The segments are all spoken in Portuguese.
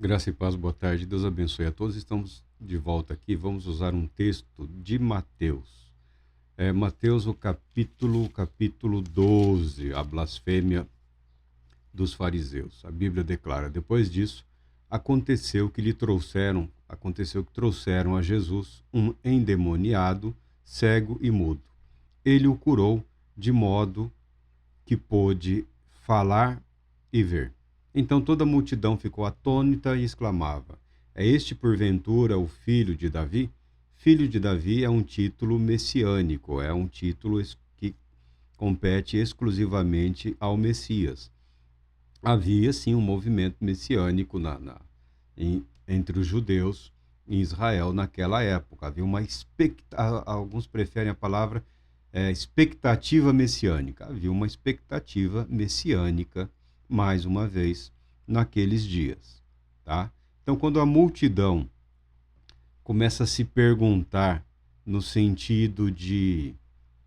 Graça e paz, boa tarde. Deus abençoe a todos. Estamos de volta aqui. Vamos usar um texto de Mateus. Mateus, o capítulo 12, a blasfêmia dos fariseus. A Bíblia declara: depois disso, aconteceu que trouxeram a Jesus um endemoniado, cego e mudo. Ele o curou de modo que pôde falar e ver. Então toda a multidão ficou atônita e exclamava: É este porventura o filho de Davi? Filho de Davi é um título messiânico, é um título que compete exclusivamente ao Messias. Havia sim um movimento messiânico entre os judeus em Israel naquela época. Havia alguns preferem a palavra expectativa messiânica. Havia uma expectativa messiânica, mais uma vez, naqueles dias. Tá? Então, quando a multidão começa a se perguntar no sentido de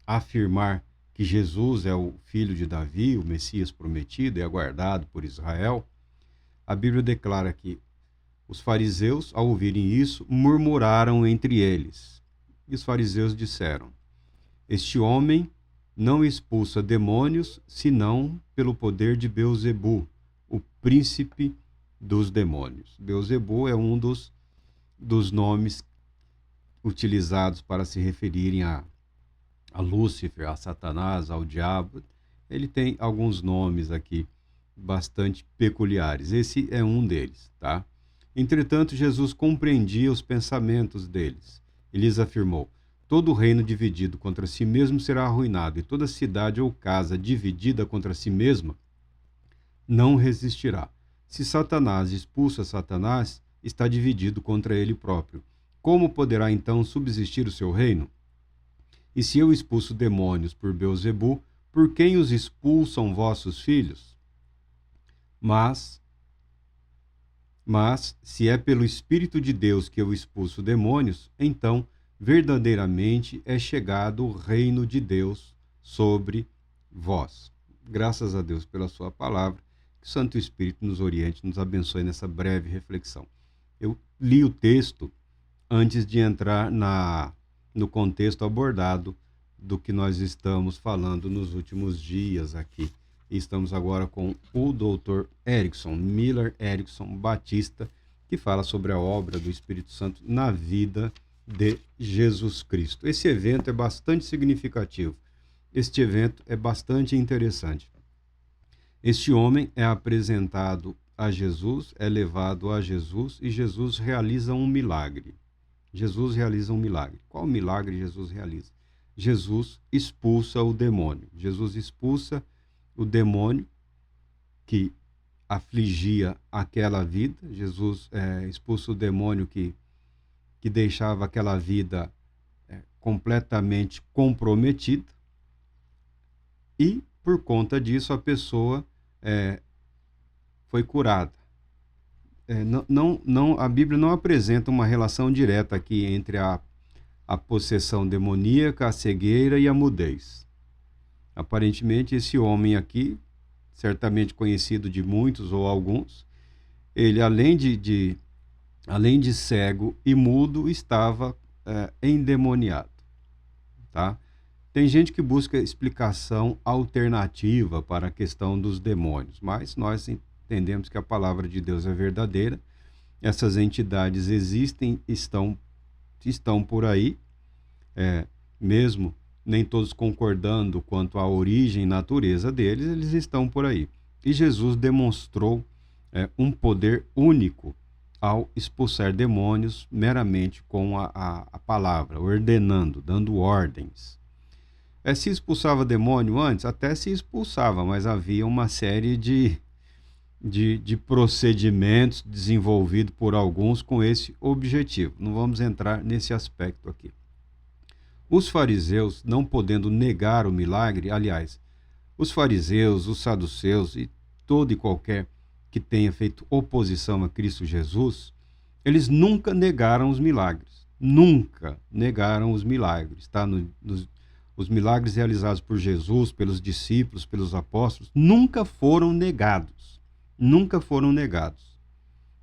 afirmar que Jesus é o filho de Davi, o Messias prometido e aguardado por Israel, a Bíblia declara que os fariseus, ao ouvirem isso, murmuraram entre eles. E os fariseus disseram: Este homem não expulsa demônios, senão pelo poder de Beelzebu, o príncipe dos demônios. Beelzebu é um dos nomes utilizados para se referirem a Lúcifer, a Satanás, ao diabo. Ele tem alguns nomes aqui bastante peculiares. Esse é um deles, tá? Entretanto, Jesus compreendia os pensamentos deles. Ele lhes afirmou: Todo reino dividido contra si mesmo será arruinado, e toda cidade ou casa dividida contra si mesma não resistirá. Se Satanás expulsa Satanás, está dividido contra ele próprio. Como poderá então subsistir o seu reino? E se eu expulso demônios por Beelzebu, por quem os expulsam vossos filhos? Mas se é pelo Espírito de Deus que eu expulso demônios, então verdadeiramente é chegado o reino de Deus sobre vós. Graças a Deus pela sua palavra, que o Santo Espírito nos oriente, nos abençoe nessa breve reflexão. Eu li o texto antes de entrar no contexto abordado do que nós estamos falando nos últimos dias aqui. E estamos agora com o Dr. Miller Erickson Batista, que fala sobre a obra do Espírito Santo na vida de Jesus Cristo. Esse evento é bastante significativo. Este evento é bastante interessante. Este homem é apresentado a Jesus, é levado a Jesus e Jesus realiza um milagre. Jesus realiza um milagre. Qual milagre Jesus realiza? Jesus expulsa o demônio. Jesus expulsa o demônio que afligia aquela vida. Jesus expulsa o demônio que deixava aquela vida completamente comprometida. E, por conta disso, a pessoa foi curada. A Bíblia não apresenta uma relação direta aqui entre a possessão demoníaca, a cegueira e a mudez. Aparentemente, esse homem aqui, certamente conhecido de muitos ou alguns, ele, além de cego e mudo, estava endemoniado. Tá? Tem gente que busca explicação alternativa para a questão dos demônios, mas nós entendemos que a palavra de Deus é verdadeira, essas entidades existem, estão por aí, mesmo nem todos concordando quanto à origem e natureza deles, eles estão por aí. E Jesus demonstrou um poder único ao expulsar demônios meramente com a palavra, ordenando, dando ordens. Se expulsava demônio antes? Até se expulsava, mas havia uma série de procedimentos desenvolvidos por alguns com esse objetivo. Não vamos entrar nesse aspecto aqui. Os fariseus, não podendo negar o milagre, aliás, os fariseus, os saduceus e todo e qualquer que tenha feito oposição a Cristo Jesus, eles nunca negaram os milagres. Nunca negaram os milagres. Tá? Os milagres realizados por Jesus, pelos discípulos, pelos apóstolos, nunca foram negados. Nunca foram negados.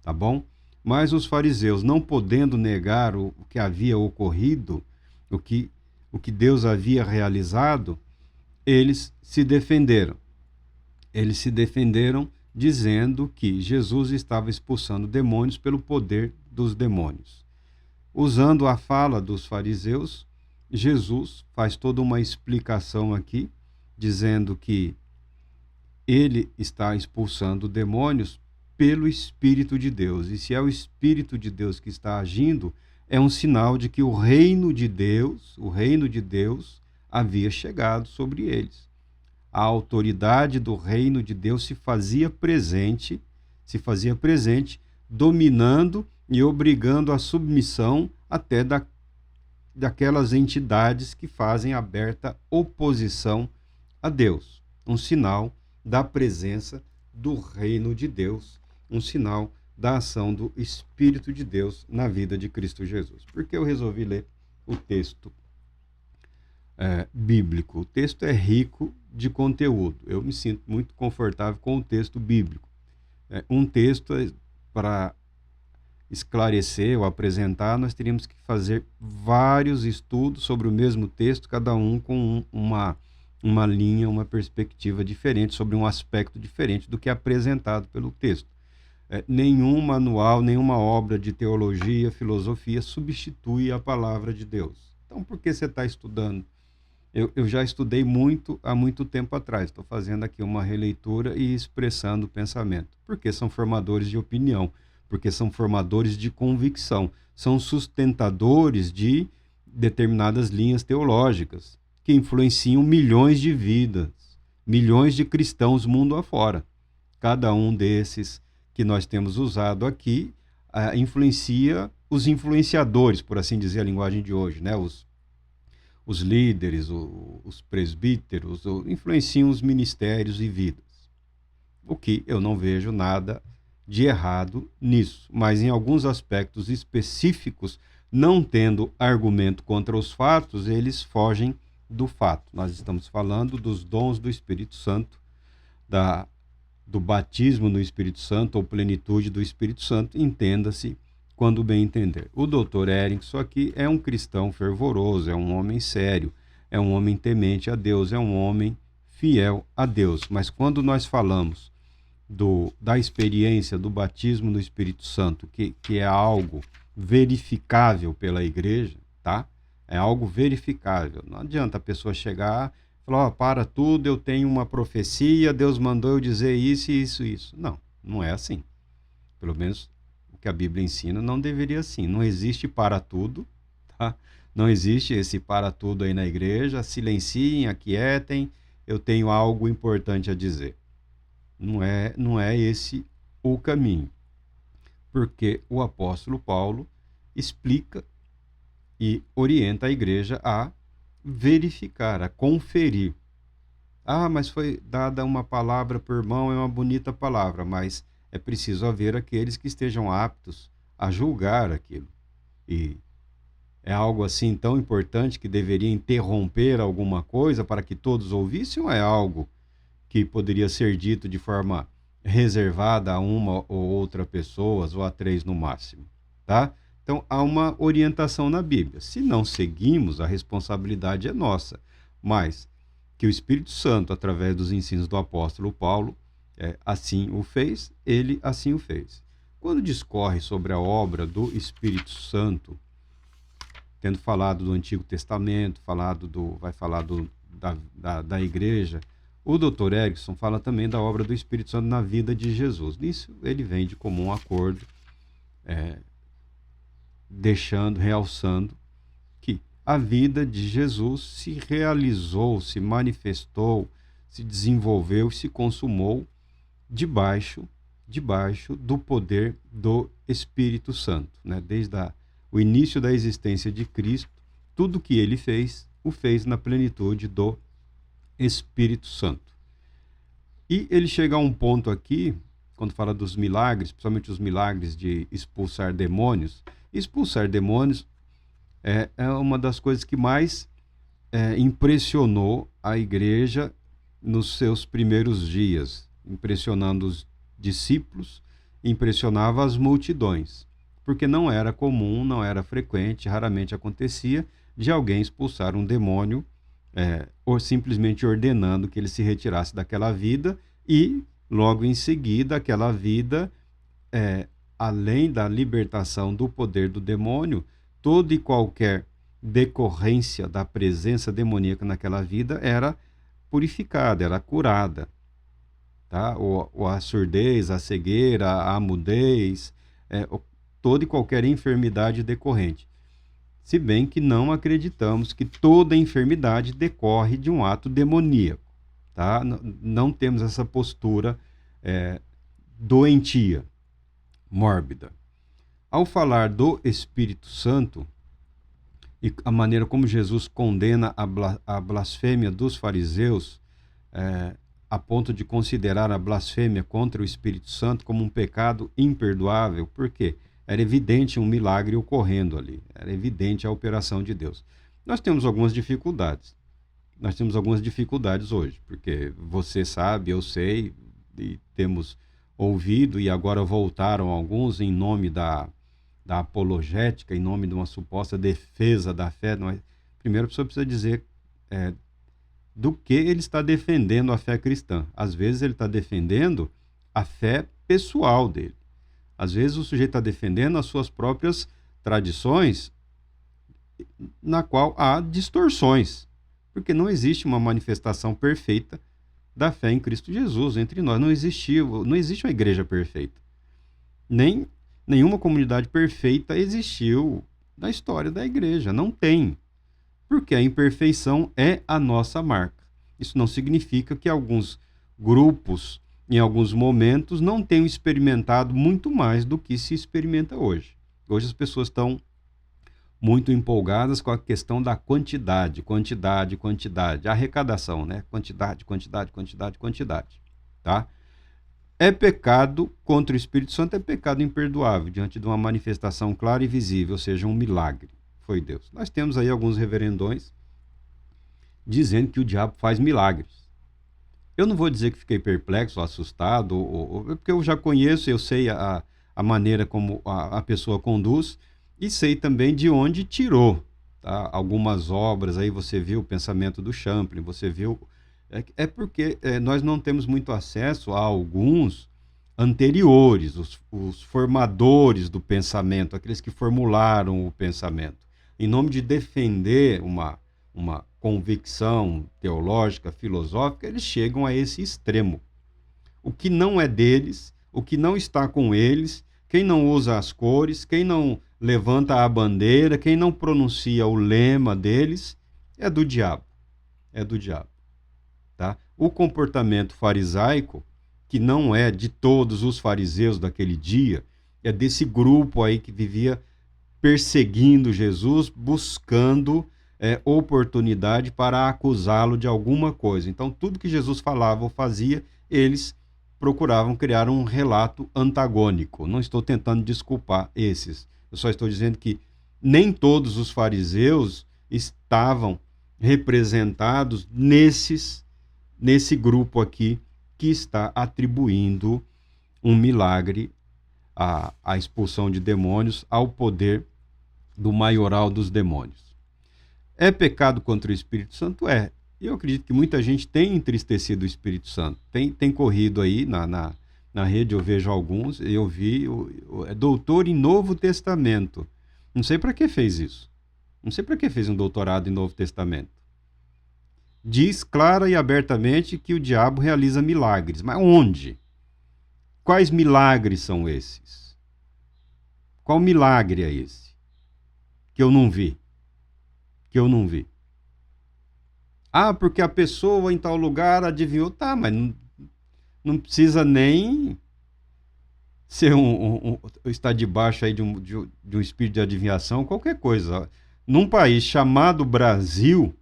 tá bom? Mas os fariseus, não podendo negar o que havia ocorrido, o que, o que Deus havia realizado, eles se defenderam. Eles se defenderam dizendo que Jesus estava expulsando demônios pelo poder dos demônios. Usando a fala dos fariseus, Jesus faz toda uma explicação aqui, dizendo que ele está expulsando demônios pelo Espírito de Deus. E se é o Espírito de Deus que está agindo, é um sinal de que o reino de Deus havia chegado sobre eles. A autoridade do reino de Deus se fazia presente, dominando e obrigando a submissão até daquelas entidades que fazem aberta oposição a Deus. Um sinal da presença do reino de Deus, um sinal da ação do Espírito de Deus na vida de Cristo Jesus. Por que eu resolvi ler o texto bíblico? O texto é rico de conteúdo. Eu me sinto muito confortável com o texto bíblico. Um texto, para esclarecer ou apresentar, nós teríamos que fazer vários estudos sobre o mesmo texto, cada um com uma linha, uma perspectiva diferente, sobre um aspecto diferente do que é apresentado pelo texto. Nenhum manual, nenhuma obra de teologia, filosofia substitui a palavra de Deus. Então, por que você está estudando? Eu já estudei muito há muito tempo atrás. Estou fazendo aqui uma releitura e expressando o pensamento. Porque são formadores de opinião, porque são formadores de convicção, são sustentadores de determinadas linhas teológicas que influenciam milhões de vidas, milhões de cristãos mundo afora. Cada um desses que nós temos usado aqui influencia os influenciadores, por assim dizer, a linguagem de hoje, né? Os líderes, os presbíteros, influenciam os ministérios e vidas. O que eu não vejo nada de errado nisso, mas em alguns aspectos específicos, não tendo argumento contra os fatos, eles fogem do fato. Nós estamos falando dos dons do Espírito Santo, do batismo no Espírito Santo, ou plenitude do Espírito Santo, entenda-se quando bem entender. O Dr. Erickson aqui é um cristão fervoroso, é um homem sério, é um homem temente a Deus, é um homem fiel a Deus. Mas quando nós falamos da experiência do batismo no Espírito Santo, que é algo verificável pela igreja, tá? É algo verificável. Não adianta a pessoa chegar e falar, para tudo, eu tenho uma profecia, Deus mandou eu dizer isso, isso, isso. Não, não é assim. Pelo menos o que a Bíblia ensina não deveria assim. Não existe para tudo, tá? Não existe esse para tudo aí na igreja. Silenciem, aquietem, eu tenho algo importante a dizer. Não é esse o caminho. Porque o apóstolo Paulo explica e orienta a igreja a verificar, a conferir. Mas foi dada uma palavra por irmão, é uma bonita palavra, mas é preciso haver aqueles que estejam aptos a julgar aquilo. E é algo assim tão importante que deveria interromper alguma coisa para que todos ouvissem, ou é algo que poderia ser dito de forma reservada a uma ou outra pessoa, ou a 3 no máximo, tá? Então, há uma orientação na Bíblia. Se não seguimos, a responsabilidade é nossa. Mas que o Espírito Santo, através dos ensinos do apóstolo Paulo, assim o fez, ele assim o fez. Quando discorre sobre a obra do Espírito Santo, tendo falado do Antigo Testamento, vai falar da igreja, o Dr. Erickson fala também da obra do Espírito Santo na vida de Jesus. Nisso ele vem de comum acordo, realçando que a vida de Jesus se realizou, se manifestou, se desenvolveu, se consumou debaixo do poder do Espírito Santo, né? Desde o início da existência de Cristo, tudo que ele fez, o fez na plenitude do Espírito Santo. E ele chega a um ponto aqui, quando fala dos milagres, principalmente os milagres de expulsar demônios. Expulsar demônios é uma das coisas que mais impressionou a igreja nos seus primeiros dias, impressionando os discípulos, impressionava as multidões, porque não era comum, não era frequente, raramente acontecia de alguém expulsar um demônio, ou simplesmente ordenando que ele se retirasse daquela vida e, logo em seguida, aquela vida, além da libertação do poder do demônio, toda e qualquer decorrência da presença demoníaca naquela vida era purificada, era curada. Tá? Ou a surdez, a cegueira, a mudez, toda e qualquer enfermidade decorrente. Se bem que não acreditamos que toda enfermidade decorre de um ato demoníaco. Tá? Não temos essa postura doentia, mórbida. Ao falar do Espírito Santo, e a maneira como Jesus condena a blasfêmia dos fariseus, a ponto de considerar a blasfêmia contra o Espírito Santo como um pecado imperdoável. Por quê? Era evidente um milagre ocorrendo ali, era evidente a operação de Deus. Nós temos algumas dificuldades. Nós temos algumas dificuldades hoje, porque você sabe, eu sei, e temos ouvido, e agora voltaram alguns em nome da apologética, em nome de uma suposta defesa da fé. Primeiro a pessoa precisa dizer do que ele está defendendo a fé cristã. Às vezes ele está defendendo a fé pessoal dele. Às vezes o sujeito está defendendo as suas próprias tradições, na qual há distorções, porque não existe uma manifestação perfeita da fé em Cristo Jesus entre nós. Não existe uma igreja perfeita. Nenhuma comunidade perfeita existiu na história da igreja. Não tem. Porque a imperfeição é a nossa marca. Isso não significa que alguns grupos, em alguns momentos, não tenham experimentado muito mais do que se experimenta hoje. Hoje as pessoas estão muito empolgadas com a questão da quantidade, a arrecadação, né? Quantidade, tá? É pecado contra o Espírito Santo, é pecado imperdoável, diante de uma manifestação clara e visível, ou seja, um milagre. Foi Deus. Nós temos aí alguns reverendões dizendo que o diabo faz milagres. Eu não vou dizer que fiquei perplexo, assustado, porque eu já conheço, eu sei a maneira como a pessoa conduz e sei também de onde tirou. Tá? Algumas obras, aí você viu o pensamento do Champlin, você viu... porque nós não temos muito acesso a alguns anteriores, os formadores do pensamento, aqueles que formularam o pensamento. Em nome de defender uma convicção teológica, filosófica, eles chegam a esse extremo. O que não é deles, o que não está com eles, quem não usa as cores, quem não levanta a bandeira, quem não pronuncia o lema deles, é do diabo. É do diabo. Tá? O comportamento farisaico, que não é de todos os fariseus daquele dia, é desse grupo aí que vivia perseguindo Jesus, buscando oportunidade para acusá-lo de alguma coisa. Então, tudo que Jesus falava ou fazia, eles procuravam criar um relato antagônico. Não estou tentando desculpar esses. Eu só estou dizendo que nem todos os fariseus estavam representados nesse grupo aqui que está atribuindo um milagre, a expulsão de demônios, ao poder do maioral dos demônios. É pecado contra o Espírito Santo? É. Eu acredito que muita gente tem entristecido o Espírito Santo. Tem corrido aí na rede, eu vejo alguns, eu vi, é doutor em Novo Testamento. Não sei para que fez isso. Não sei para que fez um doutorado em Novo Testamento. Diz clara e abertamente que o diabo realiza milagres. Mas onde? Quais milagres são esses? Qual milagre é esse? Que eu não vi. Ah, porque a pessoa em tal lugar adivinhou. Tá, mas não precisa nem ser estar debaixo aí de um espírito de adivinhação, qualquer coisa. Num país chamado Brasil,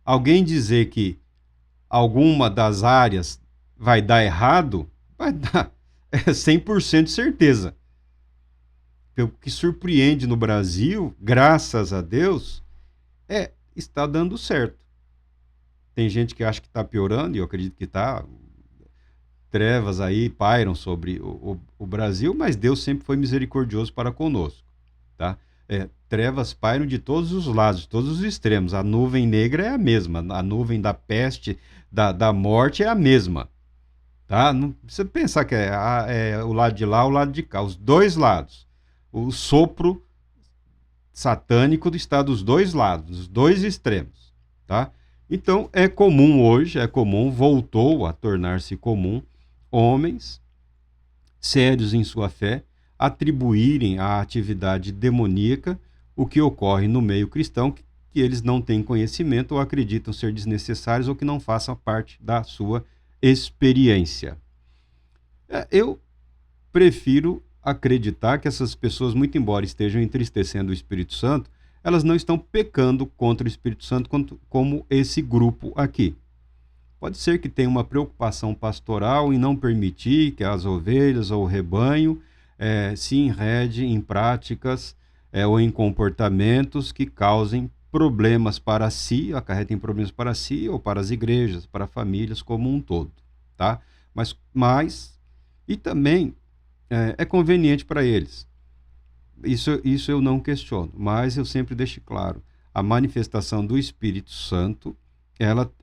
alguém dizer que alguma das áreas vai dar errado, vai dar 100% de certeza. O que surpreende no Brasil, graças a Deus, está dando certo. Tem gente que acha que está piorando, e eu acredito que está trevas aí pairam sobre o Brasil, mas Deus sempre foi misericordioso para conosco, tá? Trevas pairam de todos os lados, de todos os extremos. A nuvem negra é a mesma, a nuvem da peste, da morte é a mesma, tá? Não precisa pensar que é o lado de lá, o lado de cá, os dois lados. O sopro satânico está dos dois lados, dos dois extremos, tá? Então, é comum hoje, voltou a tornar-se comum, homens sérios em sua fé atribuírem à atividade demoníaca o que ocorre no meio cristão, que eles não têm conhecimento ou acreditam ser desnecessários ou que não façam parte da sua experiência. Eu prefiro acreditar que essas pessoas, muito embora estejam entristecendo o Espírito Santo, elas não estão pecando contra o Espírito Santo como esse grupo aqui. Pode ser que tenha uma preocupação pastoral em não permitir que as ovelhas ou o rebanho se enrede em práticas ou em comportamentos que causem problemas para si, acarretem problemas para si ou para as igrejas, para famílias como um todo, tá? Mas e também é conveniente para eles. Isso eu não questiono, mas eu sempre deixo claro, a manifestação do Espírito Santo,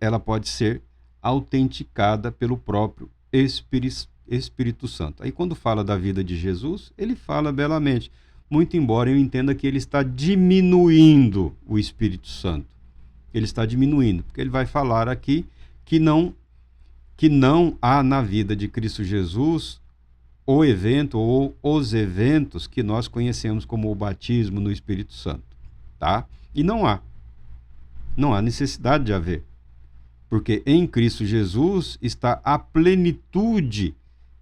ela pode ser autenticada pelo próprio Espírito Santo. Aí quando fala da vida de Jesus, ele fala belamente, muito embora eu entenda que ele está diminuindo o Espírito Santo. Ele está diminuindo, porque ele vai falar aqui que não há na vida de Cristo Jesus o evento ou os eventos que nós conhecemos como o batismo no Espírito Santo, tá? E não há necessidade de haver, porque em Cristo Jesus está a plenitude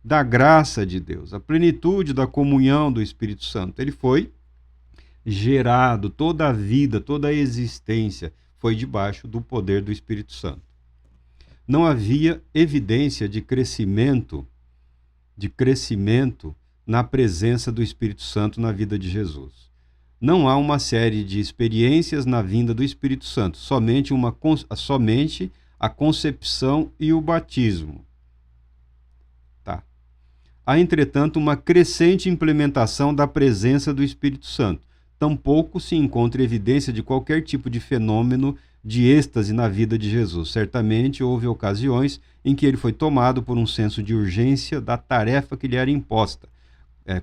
da graça de Deus, a plenitude da comunhão do Espírito Santo. Ele foi gerado, toda a vida, toda a existência foi debaixo do poder do Espírito Santo. Não havia evidência de crescimento na presença do Espírito Santo na vida de Jesus. Não há uma série de experiências na vinda do Espírito Santo, somente a concepção e o batismo. Tá. Há, entretanto, uma crescente implementação da presença do Espírito Santo. Tampouco se encontra evidência de qualquer tipo de fenômeno de êxtase na vida de Jesus. Certamente houve ocasiões em que ele foi tomado por um senso de urgência da tarefa que lhe era imposta.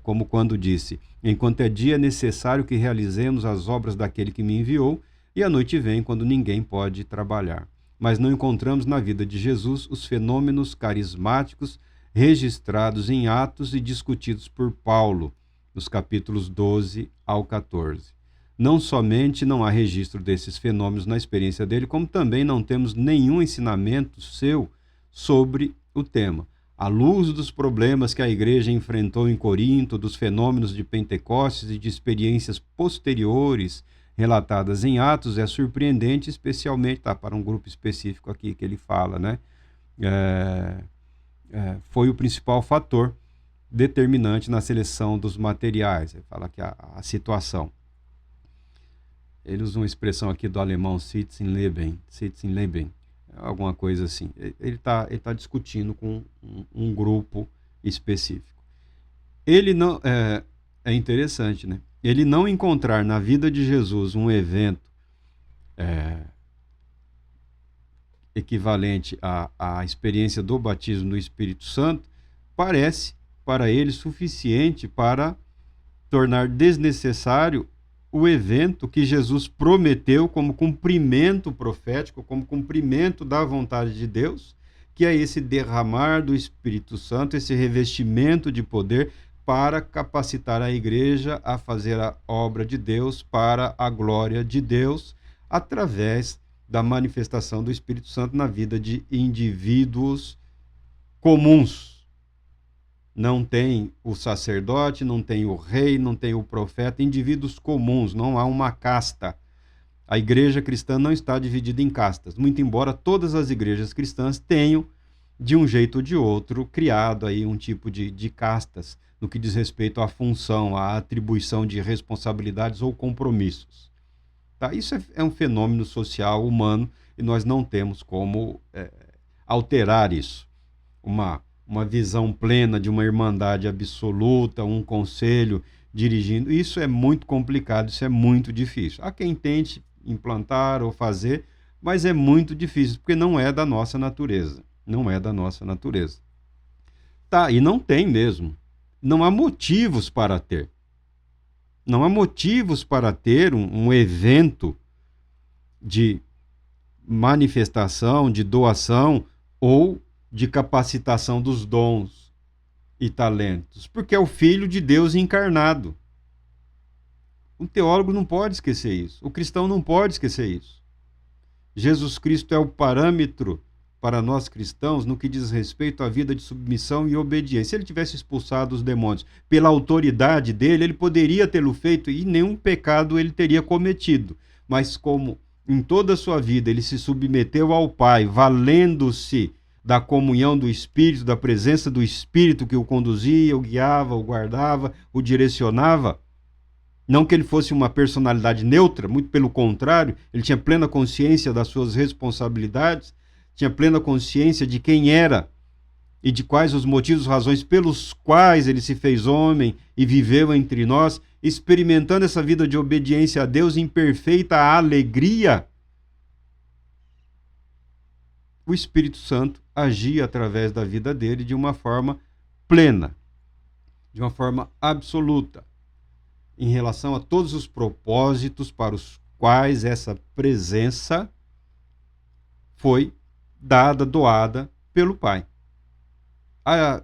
Como quando disse, enquanto é dia é necessário que realizemos as obras daquele que me enviou, e a noite vem quando ninguém pode trabalhar. Mas não encontramos na vida de Jesus os fenômenos carismáticos registrados em Atos e discutidos por Paulo, nos capítulos 12 ao 14. Não somente não há registro desses fenômenos na experiência dele, como também não temos nenhum ensinamento seu sobre o tema. À luz dos problemas que a igreja enfrentou em Corinto, dos fenômenos de Pentecostes e de experiências posteriores relatadas em Atos, é surpreendente, especialmente, para um grupo específico aqui que ele fala, né? Foi o principal fator determinante na seleção dos materiais. Ele fala que a situação. Ele usa uma expressão aqui do alemão Sitzenleben, alguma coisa assim. Ele tá discutindo com um grupo específico. Ele não é interessante, né? Ele não encontrar na vida de Jesus um evento equivalente à experiência do batismo no Espírito Santo parece para ele suficiente para tornar desnecessário o evento que Jesus prometeu como cumprimento profético, como cumprimento da vontade de Deus, que é esse derramar do Espírito Santo, esse revestimento de poder para capacitar a igreja a fazer a obra de Deus para a glória de Deus, através da manifestação do Espírito Santo na vida de indivíduos comuns. Não tem o sacerdote, não tem o rei, não tem o profeta, indivíduos comuns, não há uma casta. A igreja cristã não está dividida em castas, muito embora todas as igrejas cristãs tenham, de um jeito ou de outro, criado aí um tipo de castas, no que diz respeito à função, à atribuição de responsabilidades ou compromissos. Tá? Isso é um fenômeno social, humano, e nós não temos como alterar isso. uma visão plena de uma irmandade absoluta, um conselho dirigindo. Isso é muito complicado, isso é muito difícil. Há quem tente implantar ou fazer, mas é muito difícil, porque não é da nossa natureza. Não é da nossa natureza. Tá, e não tem mesmo. Não há motivos para ter. Não há motivos para ter um evento de manifestação, de doação ou de capacitação dos dons e talentos, porque é o Filho de Deus encarnado. O teólogo não pode esquecer isso. O cristão não pode esquecer isso. Jesus Cristo é o parâmetro para nós cristãos no que diz respeito à vida de submissão e obediência. Se ele tivesse expulsado os demônios pela autoridade dele, ele poderia tê-lo feito e nenhum pecado ele teria cometido. Mas como em toda a sua vida ele se submeteu ao Pai, valendo-se da comunhão do Espírito, da presença do Espírito que o conduzia, o guiava, o guardava, o direcionava, não que ele fosse uma personalidade neutra, muito pelo contrário, ele tinha plena consciência das suas responsabilidades, tinha plena consciência de quem era e de quais os motivos, razões pelos quais ele se fez homem e viveu entre nós, experimentando essa vida de obediência a Deus em perfeita alegria. O Espírito Santo agia através da vida dele de uma forma plena, de uma forma absoluta, em relação a todos os propósitos para os quais essa presença foi dada, doada pelo Pai.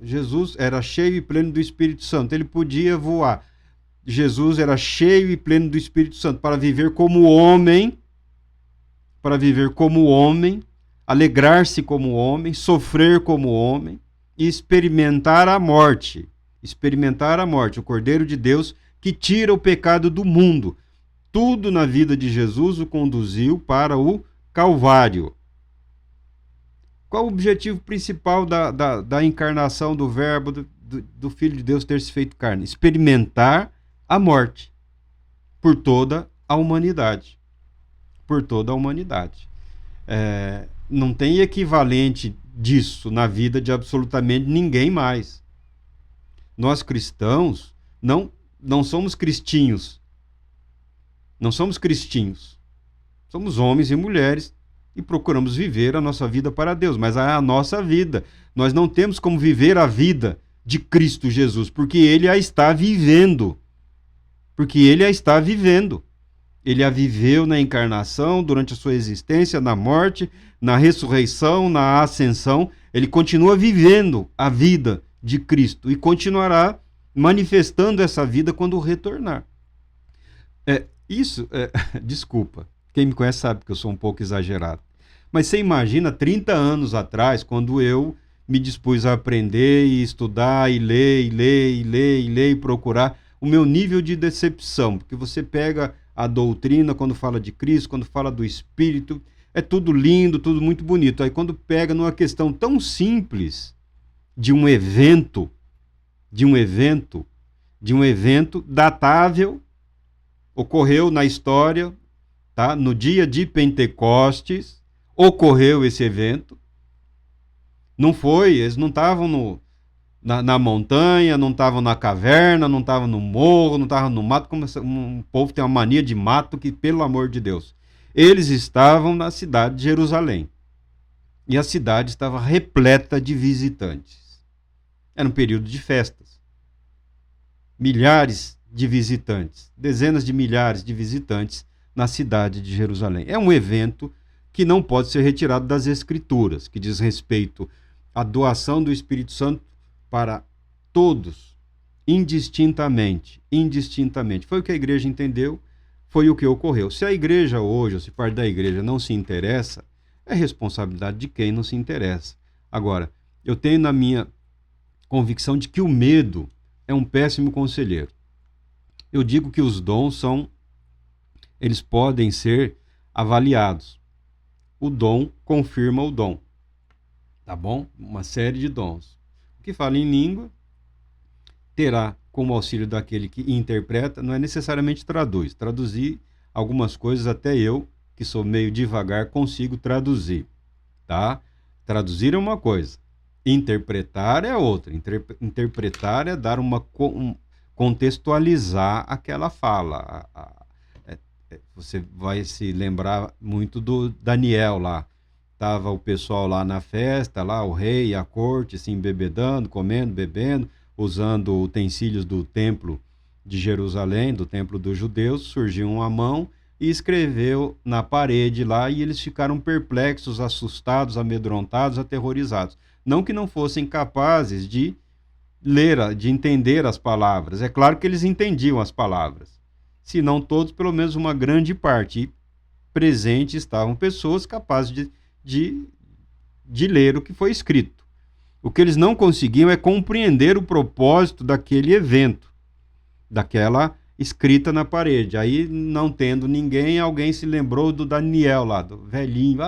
Jesus era cheio e pleno do Espírito Santo, ele podia voar. Jesus era cheio e pleno do Espírito Santo para viver como homem, alegrar-se como homem, sofrer como homem e experimentar a morte. O Cordeiro de Deus que tira o pecado do mundo. Tudo na vida de Jesus o conduziu para o Calvário. Qual o objetivo principal da encarnação do Verbo, do Filho de Deus ter se feito carne? Experimentar a morte por toda a humanidade. Por toda a humanidade. Não tem equivalente disso na vida de absolutamente ninguém mais. Nós cristãos não somos cristinhos. Não somos cristinhos. Somos homens e mulheres e procuramos viver a nossa vida para Deus, mas é a nossa vida. Nós não temos como viver a vida de Cristo Jesus, porque Ele a está vivendo. Ele a viveu na encarnação, durante a sua existência, na morte, na ressurreição, na ascensão. Ele continua vivendo a vida de Cristo e continuará manifestando essa vida quando retornar. Desculpa, quem me conhece sabe que eu sou um pouco exagerado. Mas você imagina 30 anos atrás, quando eu me dispus a aprender e estudar e ler e procurar, o meu nível de decepção, porque você pega a doutrina quando fala de Cristo, quando fala do Espírito, é tudo lindo, tudo muito bonito. Aí quando pega numa questão tão simples de um evento datável, ocorreu na história, tá? No dia de Pentecostes, ocorreu esse evento. Não foi, eles não estavam na montanha, não estavam na caverna, não estavam no morro, não estavam no mato, como um povo tem uma mania de mato que, pelo amor de Deus. Eles estavam na cidade de Jerusalém. E a cidade estava repleta de visitantes. Era um período de festas. Milhares de visitantes, dezenas de milhares de visitantes na cidade de Jerusalém. É um evento que não pode ser retirado das Escrituras, que diz respeito à doação do Espírito Santo para todos, indistintamente. Foi o que a igreja entendeu, foi o que ocorreu. Se a igreja hoje, ou se parte da igreja não se interessa, é responsabilidade de quem não se interessa. Agora, eu tenho na minha convicção de que o medo é um péssimo conselheiro. Eu digo que os dons eles podem ser avaliados. O dom confirma o dom. Tá bom? Uma série de dons. O que fala em língua terá como auxílio daquele que interpreta, não é necessariamente traduz. Traduzir algumas coisas até eu, que que sou meio devagar, consigo traduzir, tá? Traduzir é uma coisa. Interpretar é outra. Interpretar é dar contextualizar aquela fala. Você vai se lembrar muito do Daniel lá. Tava o pessoal lá na festa, lá o rei e a corte se embebedando, comendo, bebendo, usando utensílios do templo de Jerusalém, do templo dos judeus. Surgiu uma mão e escreveu na parede lá, e eles ficaram perplexos, assustados, amedrontados, aterrorizados. Não que não fossem capazes de ler, de entender as palavras. É claro que eles entendiam as palavras. Se não todos, pelo menos uma grande parte. E presente estavam pessoas capazes de ler o que foi escrito. O que eles não conseguiam é compreender o propósito daquele evento, daquela escrita na parede. Aí, não tendo ninguém, alguém se lembrou do Daniel lá, do velhinho.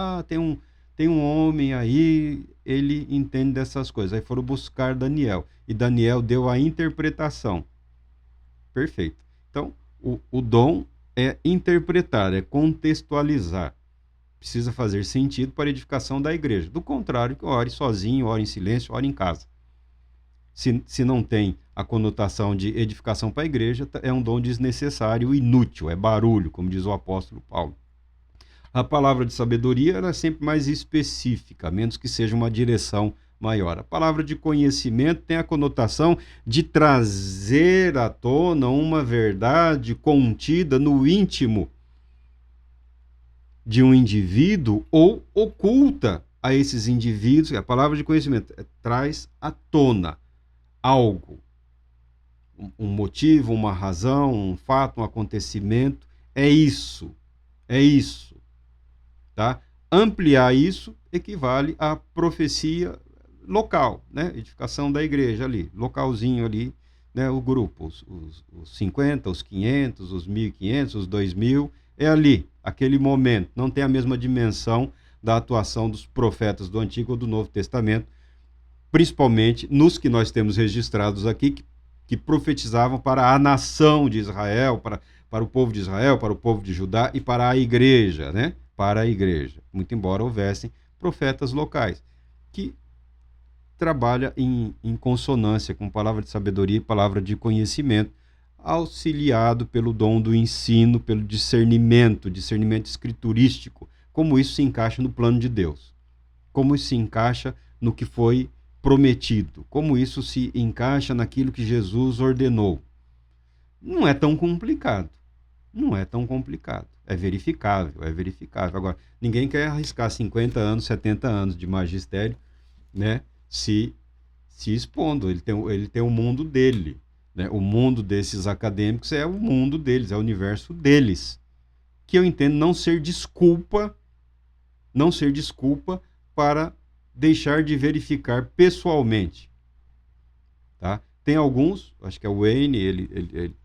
Tem um homem aí, ele entende dessas coisas. Aí foram buscar Daniel. E Daniel deu a interpretação. Perfeito. Então, o dom é interpretar, é contextualizar. Precisa fazer sentido para a edificação da igreja. Do contrário, ore sozinho, ore em silêncio, ore em casa. Se não tem a conotação de edificação para a igreja, é um dom desnecessário, inútil, é barulho, como diz o apóstolo Paulo. A palavra de sabedoria ela é sempre mais específica, a menos que seja uma direção maior. A palavra de conhecimento tem a conotação de trazer à tona uma verdade contida no íntimo de um indivíduo ou oculta a esses indivíduos. A palavra de conhecimento traz à tona algo, um motivo, uma razão, um fato, um acontecimento. É isso. Tá? Ampliar isso equivale à profecia local, né? Edificação da igreja ali, localzinho ali, né? O grupo, os 50, os 500, os 1.500, os 2.000, é ali, aquele momento. Não tem a mesma dimensão da atuação dos profetas do Antigo ou do Novo Testamento, principalmente nos que nós temos registrados aqui, que profetizavam para a nação de Israel, para o povo de Israel, para o povo de Judá e para a igreja, né? Para a igreja, muito embora houvessem profetas locais, que trabalha em consonância com palavra de sabedoria e palavra de conhecimento, auxiliado pelo dom do ensino, pelo discernimento escriturístico, como isso se encaixa no plano de Deus, como isso se encaixa no que foi prometido, como isso se encaixa naquilo que Jesus ordenou. Não é tão complicado. É verificável. Agora, ninguém quer arriscar 50 anos, 70 anos de magistério, né, se expondo. Ele tem o mundo dele, né? O mundo desses acadêmicos é o mundo deles, é o universo deles, que eu entendo não ser desculpa para deixar de verificar pessoalmente, tá? Tem alguns, acho que é o Wayne, ele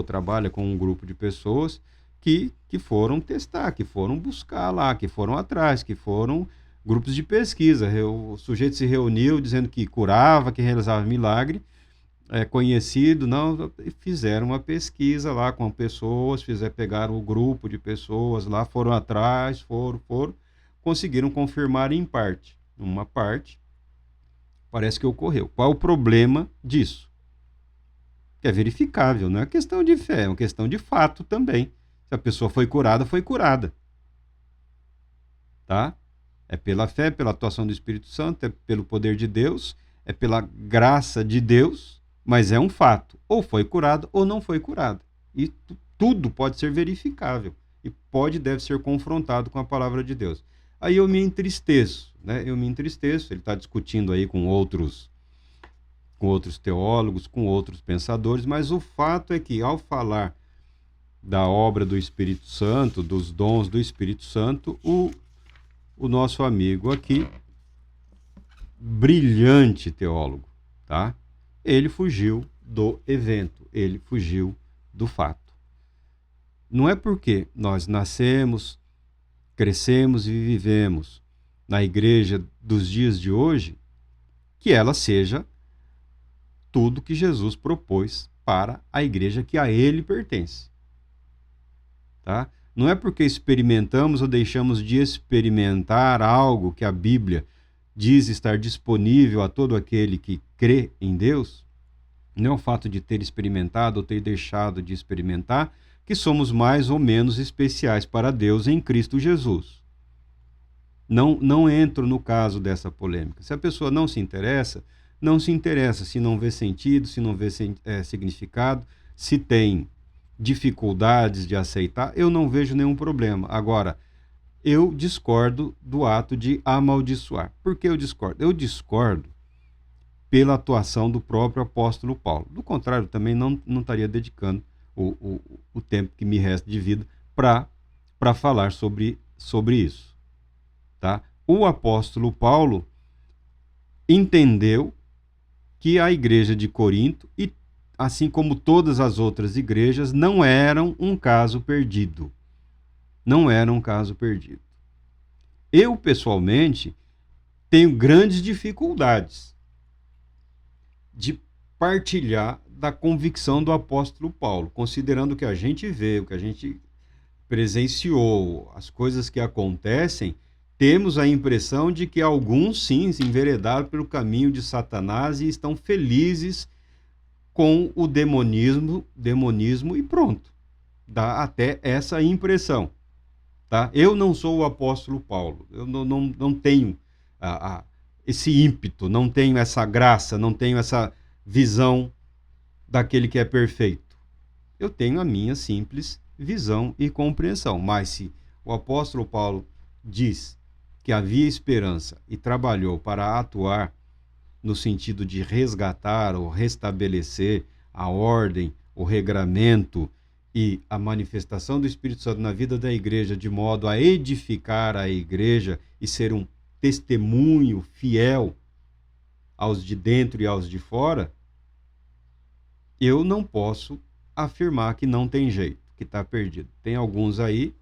trabalha com um grupo de pessoas que foram testar, que foram buscar lá, que foram atrás, que foram grupos de pesquisa. O sujeito se reuniu dizendo que curava, que realizava milagre, conhecido, não, fizeram uma pesquisa lá com pessoas, pegaram o grupo de pessoas lá, foram atrás, conseguiram confirmar em parte. Uma parte parece que ocorreu. Qual o problema disso? Que é verificável, não é questão de fé, é uma questão de fato também. Se a pessoa foi curada, foi curada. Tá? É pela fé, pela atuação do Espírito Santo, é pelo poder de Deus, é pela graça de Deus, mas é um fato. Ou foi curado ou não foi curado. E tudo pode ser verificável. E deve ser confrontado com a palavra de Deus. Aí eu me entristeço, né? Ele está discutindo aí com outros teólogos, com outros pensadores, mas o fato é que, ao falar da obra do Espírito Santo, dos dons do Espírito Santo, o nosso amigo aqui, brilhante teólogo, tá? Ele fugiu do evento, ele fugiu do fato. Não é porque nós nascemos, crescemos e vivemos na igreja dos dias de hoje que ela seja tudo que Jesus propôs para a igreja que a ele pertence. Tá? Não é porque experimentamos ou deixamos de experimentar algo que a Bíblia diz estar disponível a todo aquele que crê em Deus, não é o fato de ter experimentado ou ter deixado de experimentar, que somos mais ou menos especiais para Deus em Cristo Jesus. Não entro no caso dessa polêmica. Se a pessoa não se interessa, não se interessa. Se não vê sentido, se não vê significado, se tem dificuldades de aceitar, eu não vejo nenhum problema. Agora, eu discordo do ato de amaldiçoar. Por que eu discordo? Eu discordo pela atuação do próprio apóstolo Paulo. Do contrário, também não estaria dedicando o tempo que me resta de vida para falar sobre isso. Tá? O apóstolo Paulo entendeu que a igreja de Corinto, e assim como todas as outras igrejas, não eram um caso perdido. Não era um caso perdido. Eu, pessoalmente, tenho grandes dificuldades de partilhar da convicção do apóstolo Paulo, considerando o que a gente vê, o que a gente presenciou, as coisas que acontecem, temos a impressão de que alguns, sim, se enveredaram pelo caminho de Satanás e estão felizes com o demonismo e pronto. Dá até essa impressão. Tá? Eu não sou o apóstolo Paulo, eu não tenho esse ímpeto, não tenho essa graça, não tenho essa visão daquele que é perfeito. Eu tenho a minha simples visão e compreensão. Mas se o apóstolo Paulo diz que havia esperança e trabalhou para atuar no sentido de resgatar ou restabelecer a ordem, o regramento e a manifestação do Espírito Santo na vida da igreja, de modo a edificar a igreja e ser um testemunho fiel aos de dentro e aos de fora, eu não posso afirmar que não tem jeito, que está perdido. Tem alguns aí,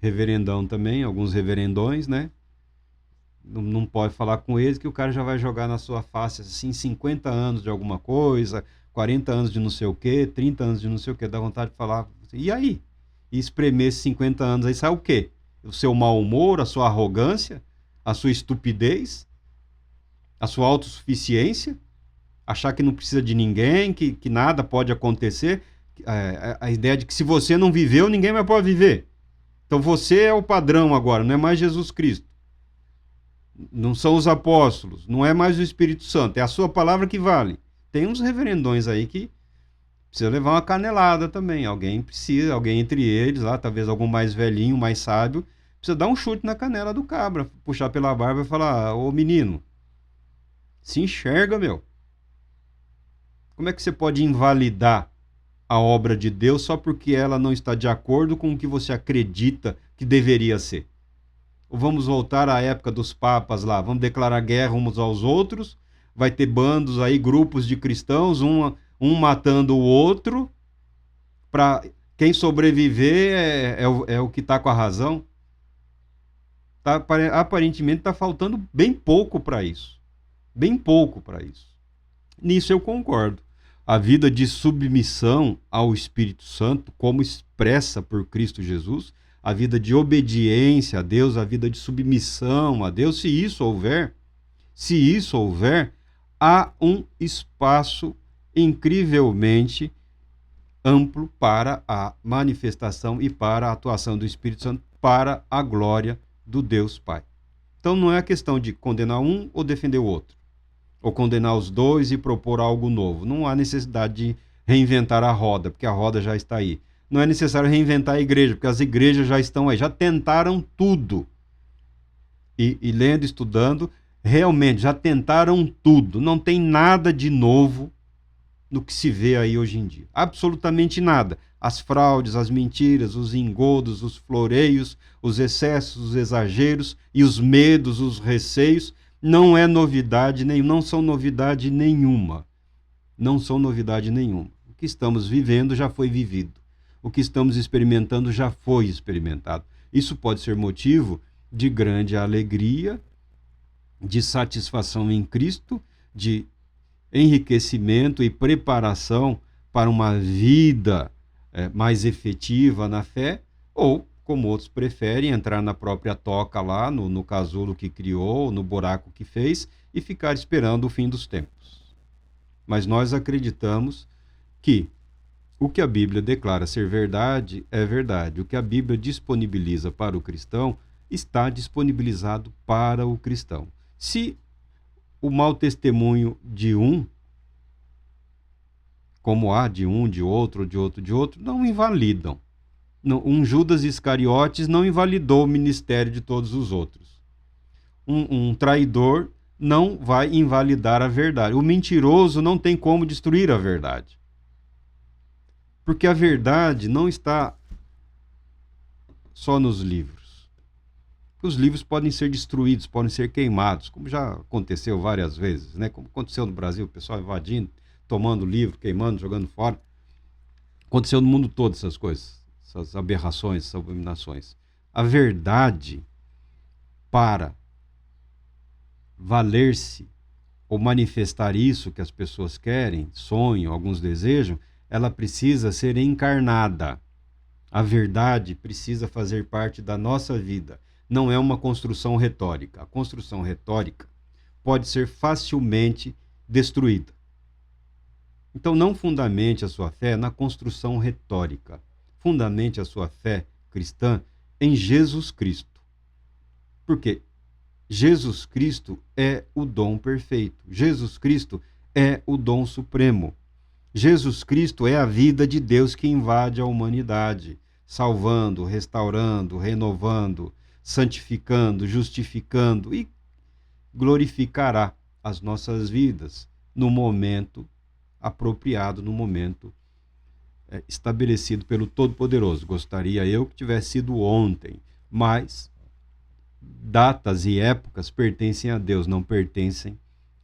reverendão também, alguns reverendões, né? Não pode falar com eles que o cara já vai jogar na sua face assim 50 anos de alguma coisa, 40 anos de não sei o quê, 30 anos de não sei o quê, dá vontade de falar, e aí? E espremer esses 50 anos aí, sai o quê? O seu mau humor, a sua arrogância, a sua estupidez, a sua autossuficiência, achar que não precisa de ninguém, que nada pode acontecer, a ideia de que se você não viveu, ninguém mais pode viver. Então você é o padrão agora, não é mais Jesus Cristo. Não são os apóstolos, não é mais o Espírito Santo, é a sua palavra que vale. Tem uns reverendões aí que precisa levar uma canelada também. Alguém entre eles lá, talvez algum mais velhinho, mais sábio, precisa dar um chute na canela do cabra, puxar pela barba e falar: ô menino, se enxerga, meu. Como é que você pode invalidar a obra de Deus só porque ela não está de acordo com o que você acredita que deveria ser? Ou vamos voltar à época dos papas lá, vamos declarar guerra uns aos outros, vai ter bandos aí, grupos de cristãos, um matando o outro, para quem sobreviver é o que está com a razão. Aparentemente está faltando bem pouco para isso. Bem pouco para isso. Nisso eu concordo. A vida de submissão ao Espírito Santo, como expressa por Cristo Jesus, a vida de obediência a Deus, a vida de submissão a Deus, se isso houver, há um espaço incrivelmente amplo para a manifestação e para a atuação do Espírito Santo, para a glória do Deus Pai. Então não é a questão de condenar um ou defender o outro, ou condenar os dois e propor algo novo. Não há necessidade de reinventar a roda, porque a roda já está aí. Não é necessário reinventar a igreja, porque as igrejas já estão aí, já tentaram tudo. E lendo, estudando, realmente já tentaram tudo. Não tem nada de novo no que se vê aí hoje em dia. Absolutamente nada. As fraudes, as mentiras, os engodos, os floreios, os excessos, os exageros e os medos, os receios, não é novidade nenhuma, não são novidade nenhuma. Não são novidade nenhuma. O que estamos vivendo já foi vivido. O que estamos experimentando já foi experimentado. Isso pode ser motivo de grande alegria, de satisfação em Cristo, de enriquecimento e preparação para uma vida mais efetiva na fé, ou como outros preferem entrar na própria toca lá, no casulo que criou, no buraco que fez, e ficar esperando o fim dos tempos. Mas nós acreditamos que o que a Bíblia declara ser verdade é verdade. O que a Bíblia disponibiliza para o cristão está disponibilizado para o cristão. Se o mau testemunho de um, como há de um, de outro, não invalidam. Não, um Judas Iscariotes não invalidou o ministério de todos os outros. Um traidor não vai invalidar a verdade. O mentiroso não tem como destruir a verdade. Porque a verdade não está só nos livros. Os livros podem ser destruídos, podem ser queimados, como já aconteceu várias vezes, né? Como aconteceu no Brasil, o pessoal invadindo, tomando livro, queimando, jogando fora. Aconteceu no mundo todo essas coisas, essas aberrações, essas abominações. A verdade, para valer-se ou manifestar isso que as pessoas querem, sonham, alguns desejam, ela precisa ser encarnada. A verdade precisa fazer parte da nossa vida. Não é uma construção retórica. A construção retórica pode ser facilmente destruída. Então, não fundamente a sua fé na construção retórica. Fundamente a sua fé cristã em Jesus Cristo. Porque Jesus Cristo é o dom perfeito. Jesus Cristo é o dom supremo. Jesus Cristo é a vida de Deus que invade a humanidade, salvando, restaurando, renovando, santificando, justificando e glorificará as nossas vidas no momento apropriado, no momento estabelecido pelo Todo-Poderoso. Gostaria eu que tivesse sido ontem, mas datas e épocas pertencem a Deus, não pertencem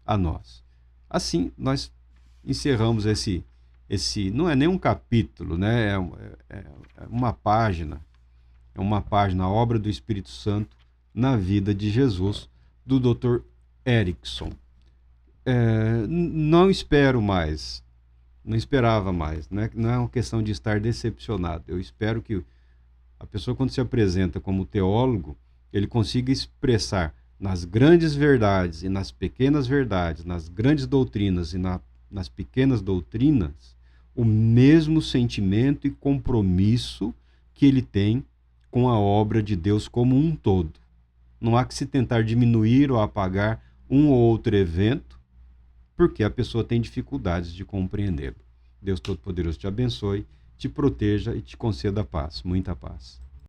a nós. Assim, nós encerramos esse não é nem um capítulo, né? É uma página, a obra do Espírito Santo na vida de Jesus, do Dr. Erickson. Não espero mais, não esperava mais, né? Não é uma questão de estar decepcionado. Eu espero que a pessoa, quando se apresenta como teólogo, ele consiga expressar nas grandes verdades e nas pequenas verdades, nas grandes doutrinas e nas pequenas doutrinas, o mesmo sentimento e compromisso que ele tem com a obra de Deus como um todo. Não há que se tentar diminuir ou apagar um ou outro evento, porque a pessoa tem dificuldades de compreendê-lo. Deus Todo-Poderoso te abençoe, te proteja e te conceda paz, muita paz.